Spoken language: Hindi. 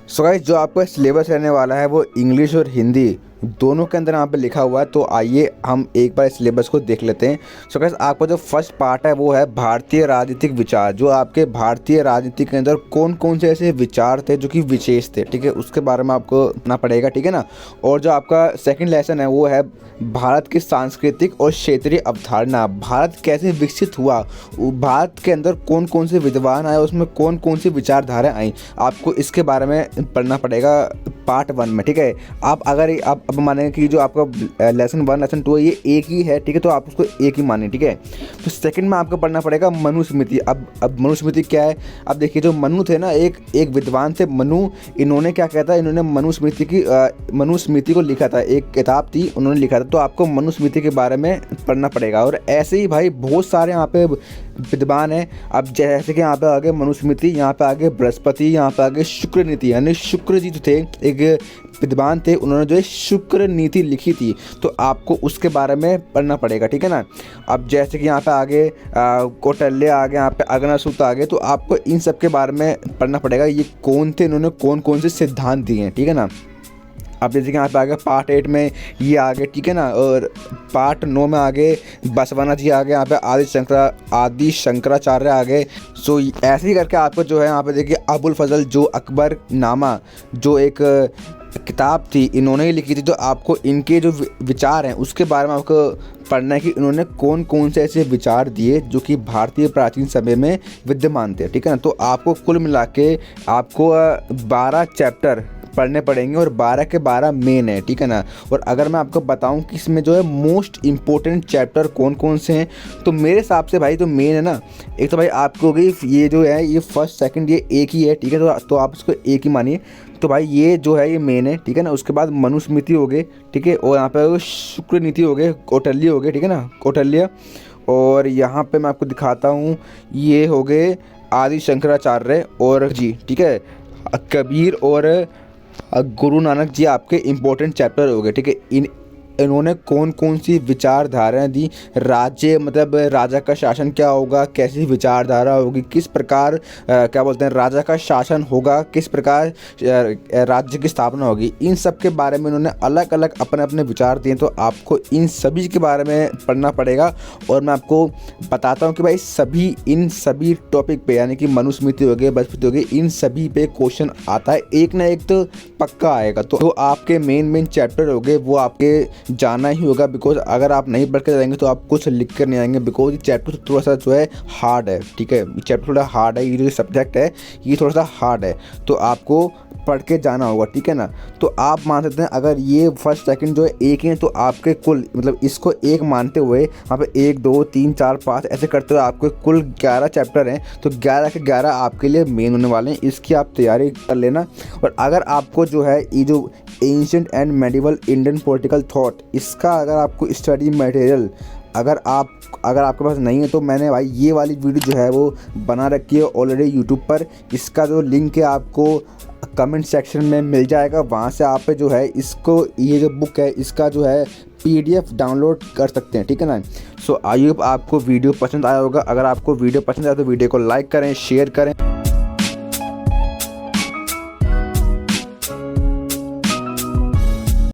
सो गाइस, जो आपका सिलेबस रहने वाला है वो इंग्लिश और हिंदी दोनों के अंदर यहाँ पे लिखा हुआ है। तो आइए हम एक बार सिलेबस को देख लेते हैं। सो गाइस, आपका जो फर्स्ट पार्ट है वो है भारतीय राजनीतिक विचार। जो आपके भारतीय राजनीति के अंदर कौन कौन से ऐसे विचार थे जो कि विशेष थे, ठीक है, उसके बारे में आपको पढ़ना पड़ेगा, ठीक है ना। और जो आपका सेकंड लेसन है वो है भारत की सांस्कृतिक और क्षेत्रीय अवधारणा। भारत कैसे विकसित हुआ, भारत के अंदर कौन कौन से विद्वान आए, उसमें कौन कौन सी विचारधाराएं आई, आपको इसके बारे में पढ़ना पड़ेगा पार्ट 1 में, ठीक है। आप अगर आप अब माने कि जो आपका लेसन 1 लेसन 2 ये एक ही है, ठीक है, तो आप उसको एक ही माने, ठीक है। तो सेकंड में आपको पढ़ना पड़ेगा मनुस्मृति। अब मनुस्मृति क्या है। अब देखिए, जो मनु थे ना, एक विद्वान थे मनु। इन्होंने क्या कहता है, इन्होंने मनुस्मृति को लिखा था, एक किताब थी, उन्होंने लिखा था। तो आपको मनुस्मृति के बारे में पढ़ना पड़ेगा। और ऐसे ही भाई बहुत सारे यहाँ पे विद्वान हैं। अब जैसे कि यहाँ पे आगे मनुस्मृति, यहाँ पे आगे बृहस्पति, यहाँ पे आगे शुक्र नीति, यानी शुक्र जी जो थे एक विद्वान थे, उन्होंने जो है शुक्र नीति लिखी थी। तो आपको उसके बारे में पढ़ना पड़ेगा, ठीक है ना। अब जैसे कि यहाँ पे आगे कौटिल्य आ गए, यहाँ पे अग्निसूत्र आ गए, तो आपको इन सब के बारे में पढ़ना पड़ेगा। ये कौन थे, इन्होंने कौन कौन से सिद्धांत दिए हैं, ठीक है ना। अब जैसे कि यहाँ पे आगे पार्ट 8 में ये आ गए, ठीक है ना। और पार्ट 9 में आगे बसवाना जी आ गए, यहाँ पे आदि शंकराचार्य आ गए। सो ऐसे ही करके आपको जो है यहाँ पे देखिए अबुल फजल जो अकबर नामा जो एक किताब थी, इन्होंने ही लिखी थी। तो आपको इनके जो विचार हैं उसके बारे में आपको पढ़ना है कि इन्होंने कौन कौन से ऐसे विचार दिए जो कि भारतीय प्राचीन समय में विद्यमान थे, ठीक है ना। तो आपको कुल मिला के आपको 12 चैप्टर पढ़ने पड़ेंगे और 12 के 12 मेन है, ठीक है ना। और अगर मैं आपको बताऊं कि इसमें जो है मोस्ट इम्पोर्टेंट चैप्टर कौन कौन से हैं, तो मेरे हिसाब से भाई जो मेन है ना, एक तो भाई आपको होगी ये जो है ये फर्स्ट सेकंड ये एक ही है, ठीक है। तो आप इसको एक ही मानिए। तो भाई ये जो है ये मेन है, ठीक है ना। उसके बाद मनुस्मृति हो गए, ठीक है। और यहाँ पे शुक्र नीति हो गए, कौटिल्य हो गए, ठीक है ना, कौटिल्य। और यहाँ पे मैं आपको दिखाता हूँ, ये हो गए आदि शंकराचार्य और जी, ठीक है, कबीर और गुरु नानक जी आपके इम्पोर्टेंट चैप्टर हो गए, ठीक है। इन्होंने कौन कौन सी विचारधाराएं दी, राज्य मतलब राजा का शासन क्या होगा, कैसी विचारधारा होगी, किस प्रकार क्या बोलते हैं राजा का शासन होगा, किस प्रकार राज्य की स्थापना होगी, इन सब के बारे में इन्होंने अलग अलग अपने अपने विचार दिए। तो आपको इन सभी के बारे में पढ़ना पड़ेगा। और मैं आपको बताता हूँ कि भाई इन सभी टॉपिक पे, यानी कि मनुस्मृति हो गए, बृहस्पति हो गए, इन सभी पे क्वेश्चन आता है, एक ना एक तो पक्का आएगा। तो आपके मेन चैप्टर हो गए वो आपके जाना ही होगा, बिकॉज अगर आप नहीं पढ़ कर जाएंगे तो आप कुछ लिख कर नहीं आएंगे। बिकॉज ये चैप्टर थोड़ा सा जो है हार्ड है, ठीक है। ये चैप्टर थोड़ा हार्ड है, ये जो सब्जेक्ट है ये थोड़ा सा हार्ड है, तो आपको पढ़ के जाना होगा, ठीक है ना। तो आप मान सकते हैं अगर ये फर्स्ट सेकंड जो है एक ही है, तो आपके कुल मतलब इसको एक मानते हुए वहाँ पे 1 2 3 4 5 ऐसे करते हुए आपके कुल 11 चैप्टर हैं। तो 11 के 11 आपके लिए मेन होने वाले हैं, इसकी आप तैयारी कर लेना। और अगर आपको जो है ये जो ancient and medieval Indian political thought, इसका अगर आपको स्टडी मटेरियल अगर आपके पास नहीं है, तो मैंने भाई ये वाली वीडियो जो है वो बना रखी है ऑलरेडी यूट्यूब पर। इसका जो लिंक है आपको कमेंट सेक्शन में मिल जाएगा, वहाँ से आप जो है इसको, ये जो बुक है इसका जो है PDF डाउनलोड कर सकते हैं, ठीक है ना। सो आई होप आपको वीडियो पसंद आया होगा। अगर आपको वीडियो पसंद आया तो वीडियो को लाइक करें, शेयर करें।